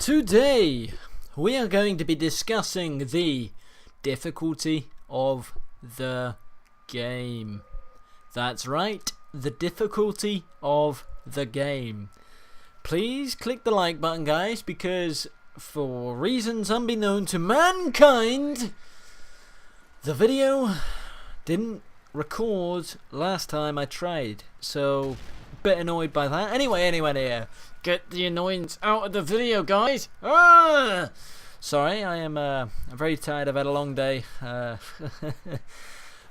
Today we are going to be discussing the difficulty of the game. That's right, the difficulty of the game. Please click the like button, guys, because for reasons unbeknown to mankind, the video didn't record last time I tried, so a bit annoyed by that. Anyway, get the annoyance out of the video, guys. Sorry, I am very tired. I've had a long day.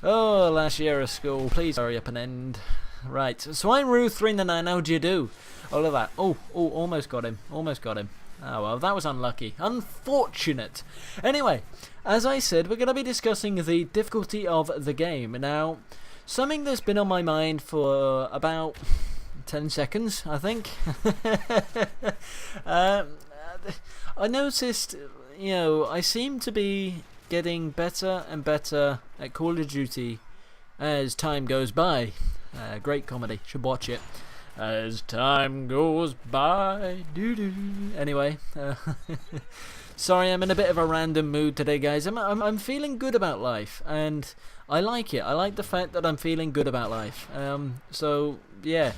Oh, last year of school. Please hurry up and end. Right, so I'm Rue399. How do you do? Oh, look at that. Oh, almost got him. Oh well, that was unlucky. Unfortunate. Anyway, as I said, we're going to be discussing the difficulty of the game. Now, something that's been on my mind for about 10 seconds, I think. I noticed, I seem to be getting better and better at Call of Duty as time goes by. Great comedy, should watch it. As time goes by, Anyway, sorry, I'm in a bit of a random mood today, guys. I'm feeling good about life, and I like it. I like the fact that I'm feeling good about life. So yeah,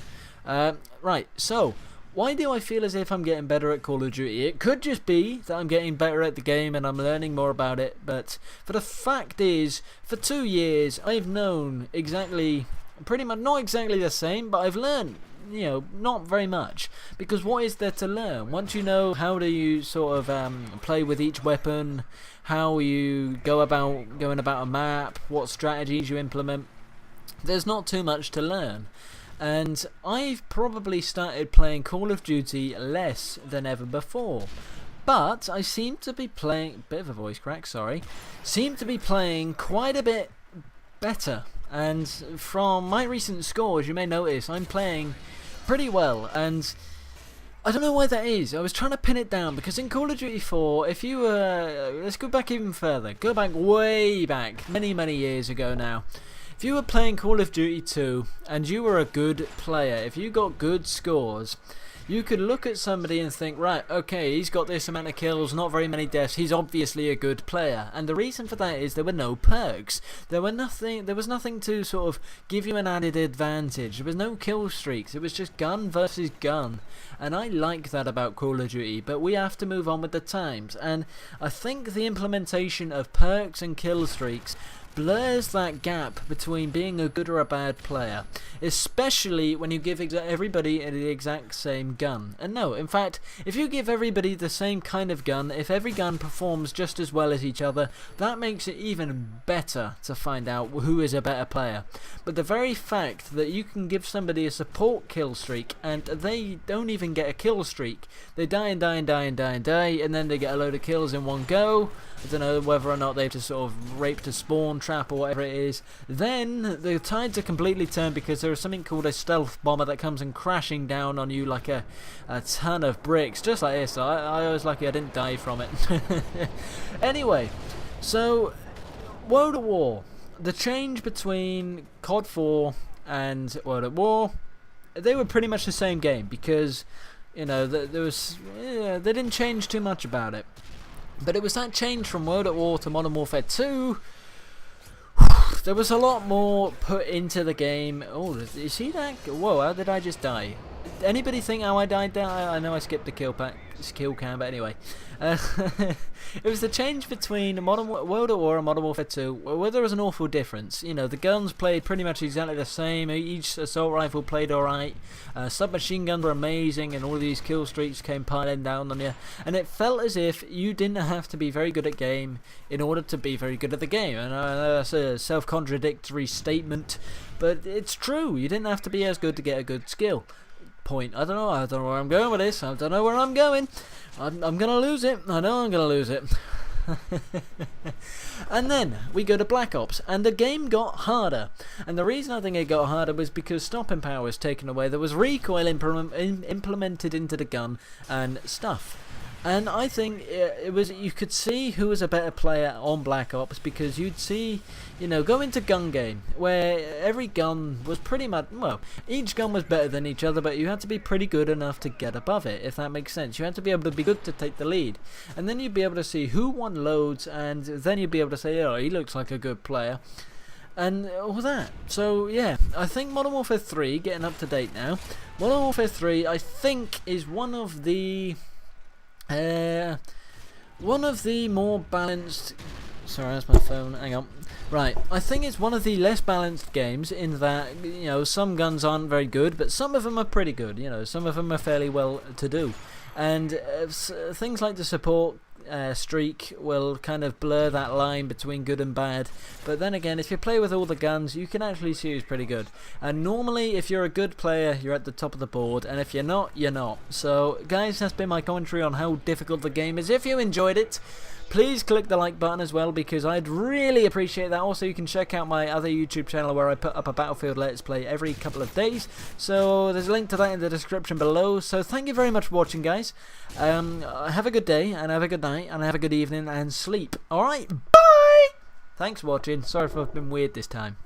right. So why do I feel as if I'm getting better at Call of Duty? It could just be that I'm getting better at the game and I'm learning more about it. But for the fact is, for 2 years, I've known pretty much not exactly the same, but I've learned, not very much, because what is there to learn once you know how do you sort of play with each weapon, how you go about going about a map, what strategies you implement? There's not too much to learn, and I've probably started playing Call of Duty less than ever before, but I seem to be playing seem to be playing quite a bit better. And from my recent scores, you may notice I'm playing pretty well, and I don't know why that is. I was trying to pin it down, because in Call of Duty 4, if you were, let's go back even further, go back way back, many years ago now. If you were playing Call of Duty 2 and you were a good player, if you got good scores, you could look at somebody and think, right, okay, he's got this amount of kills, not very many deaths, he's obviously a good player. And the reason for that is there were no perks. There was nothing to sort of give you an added advantage. There was no kill streaks. It was just gun versus gun. And I like that about Call of Duty, but we have to move on with the times. And I think the implementation of perks and kill streaks blurs that gap between being a good or a bad player, especially when you give everybody the exact same gun. And no, in fact, if you give everybody the same kind of gun, if every gun performs just as well as each other, that makes it even better to find out who is a better player. But the very fact that you can give somebody a support kill streak and they don't even get a kill streak, they die and then they get a load of kills in one go, I don't know whether or not they've just sort of raped a spawn trap or whatever it is, then the tides are completely turned, because there is something called a stealth bomber that comes in crashing down on you like a ton of bricks, just like this. I was lucky I didn't die from it. Anyway, so World at War, the change between COD 4 and World at War, they were pretty much the same game, because they didn't change too much about it. But it was that change from World at War to Modern Warfare 2. There was a lot more put into the game. Oh, you see that? Whoa, how did I just die? Anybody think how I died there? I know I skipped the kill cam, but anyway. It was the change between World at War and Modern Warfare 2, where there was an awful difference. The guns played pretty much exactly the same. Each assault rifle played alright. Submachine guns were amazing, and all these kill streaks came piling down on you. And it felt as if you didn't have to be very good at game in order to be very good at the game. And that's a self-contradictory statement, but it's true. You didn't have to be as good to get a good skill point. I don't know where I'm going with this. I don't know where I'm going. I'm gonna lose it. I know I'm gonna lose it. And then we go to Black Ops, and the game got harder. And the reason I think it got harder was because stopping power was taken away. There was recoil implemented into the gun and stuff. And I think it was, you could see who was a better player on Black Ops, because you'd see, go into gun game where every gun was pretty much, well, each gun was better than each other, but you had to be pretty good enough to get above it, if that makes sense. You had to be able to be good to take the lead, and then you'd be able to see who won loads, and then you'd be able to say, oh, he looks like a good player, and all that. So yeah, I think Modern Warfare 3, getting up to date now, Modern Warfare 3 I think is one of the more balanced. Sorry, that's my phone. Hang on. Right, I think it's one of the less balanced games in that, some guns aren't very good, but some of them are pretty good. Some of them are fairly well to do, and things like the support streak will kind of blur that line between good and bad. But then again, if you play with all the guns, you can actually see who's pretty good. And normally, if you're a good player, you're at the top of the board, and if you're not, you're not. So guys, that's been my commentary on how difficult the game is. If you enjoyed it, please click the like button as well, because I'd really appreciate that. Also, you can check out my other YouTube channel where I put up a Battlefield Let's Play every couple of days. So there's a link to that in the description below. So thank you very much for watching, guys. Have a good day, and have a good night, and have a good evening, and sleep. Alright, bye! Thanks for watching. Sorry if I've been weird this time.